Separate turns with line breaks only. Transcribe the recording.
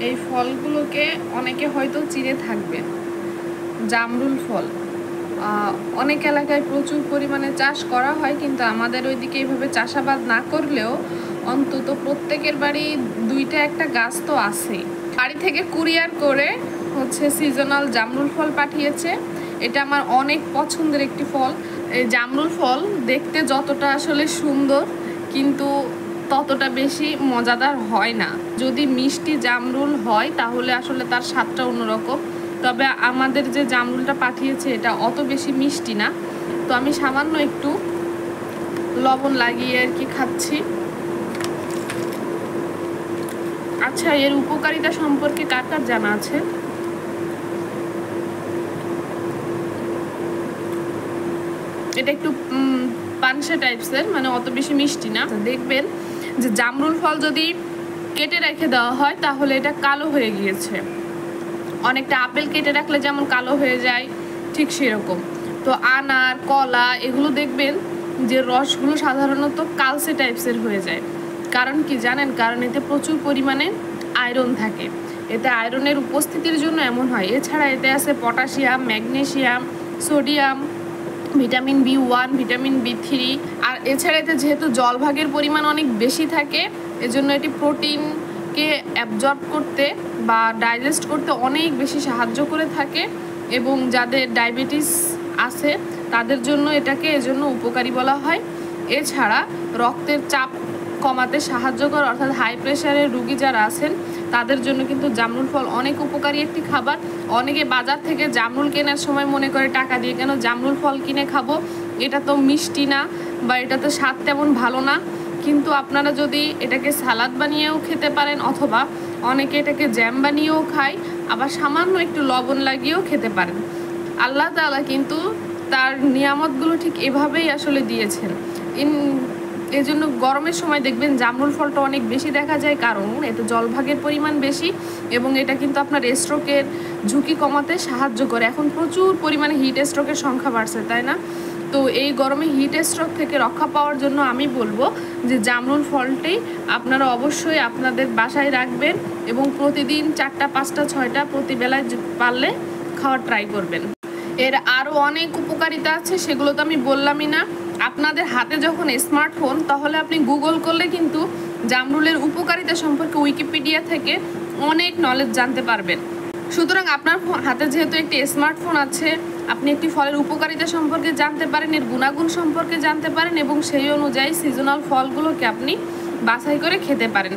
এই ফলগুলোকে অনেকে হয়তো চিনে থাকবেন, জামরুল ফল। অনেক এলাকায় প্রচুর পরিমাণে চাষ করা হয়, কিন্তু আমাদের ওইদিকে এইভাবে চাষাবাদ না করলেও অন্তত প্রত্যেকের বাড়ি দুইটা একটা গাছ তো আছেই। বাড়ি থেকে কুরিয়ার করে সিজনাল জামরুল ফল পাঠিয়েছে। এটা আমার অনেক পছন্দের একটি ফল। এই জামরুল ফল দেখতে যতটা আসলে সুন্দর, কিন্তু ততটা বেশি মজাদার হয় না। যদি মিষ্টি জামরুল হয় তাহলে আসলে তার স্বাদটা অন্যরকম। তবে আমাদের যে জামরুলটা পাঠিয়েছে এটা অত বেশি মিষ্টি না, তো আমি সামান্য একটু লবণ লাগিয়ে আর কি খাচ্ছি। আচ্ছা, এর উপকারিতা সম্পর্কে কার কার জানা আছে? এটা একটু পানসে টাইপসের, মানে অত বেশি মিষ্টি না। দেখবেন যে জামরুল ফল যদি কেটে রেখে দেওয়া হয় তাহলে এটা কালো হয়ে গিয়েছে। অনেকটা আপেল কেটে রাখলে যেমন কালো হয়ে যায়, ঠিক সেরকম। তো আনার, কলা এগুলো দেখবেন যে রসগুলো সাধারণত কালসে টাইপসের হয়ে যায়। কারণ কি জানেন? কারণ এতে প্রচুর পরিমাণে আয়রন থাকে। এতে আয়রনের উপস্থিতির জন্য এমন হয়। এছাড়া এতে আছে potassium, magnesium, sodium, vitamin B1, vitamin B3। আর এছাড়া এতে যেহেতু জলভাগের পরিমাণ অনেক বেশি থাকে, এজন্য এটি প্রোটিনকে অ্যাবজর্ব করতে বা ডাইজেস্ট করতে অনেক বেশি সাহায্য করে থাকে। এবং যাদের ডায়াবেটিস আছে তাদের জন্য এটাকে এজন্য উপকারী বলা হয়। এছাড়া রক্তের চাপ কমাতে সাহায্য করে, অর্থাৎ হাই প্রেশারের রুগী যারা আছেন তাদের জন্য কিন্তু জামরুল ফল অনেক উপকারী একটি খাবার। অনেকে বাজার থেকে জামরুল কেনার সময় মনে করে টাকা দিয়ে কেন জামরুল ফল কিনে খাবো, এটা তো মিষ্টি না বা এটা তো স্বাদ তেমন ভালো না। কিন্তু আপনারা যদি এটাকে সালাদ বানিয়েও খেতে পারেন, অথবা অনেকে এটাকে জ্যাম বানিয়েও খায়, আবার সামান্য একটু লবণ লাগিয়েও খেতে পারেন। আল্লাহ তাআলা কিন্তু তার নিয়ামতগুলো ঠিক এভাবেই আসলে দিয়েছেন। এজন্য গরমের সময় দেখবেন জামরুল ফলটা অনেক বেশি দেখা যায়, কারণ এতে জলভাগের পরিমাণ বেশি এবং এটা কিন্তু আপনার স্ট্রোকের ঝুঁকি কমাতে সাহায্য করে। এখন প্রচুর পরিমাণে হিট স্ট্রোকের সংখ্যা বাড়ছে, তাই না? তো এই গরমে হিট স্ট্রোক থেকে রক্ষা পাওয়ার জন্য আমি বলবো যে জামরুল ফলটি আপনারা অবশ্যই আপনাদের বাসায় রাখবেন এবং প্রতিদিন 4টা 5টা 6টা প্রতিবেলায় পারলে খাওয়ার ট্রাই করবেন। এর আরও অনেক উপকারিতা আছে, সেগুলো তো আমি বললামই না। আপনাদের হাতে যখন স্মার্টফোন, তাহলে আপনি গুগল করলে কিন্তু জামরুলের উপকারিতা সম্পর্কে উইকিপিডিয়া থেকে অনেক নলেজ জানতে পারবেন। সুতরাং আপনার হাতে যেহেতু একটি স্মার্টফোন আছে, আপনি একটি ফলের উপকারিতা সম্পর্কে জানতে পারেন, এর গুণাগুণ সম্পর্কে জানতে পারেন এবং সেই অনুযায়ী সিজনাল ফলগুলোকে আপনি বাছাই করে খেতে পারেন।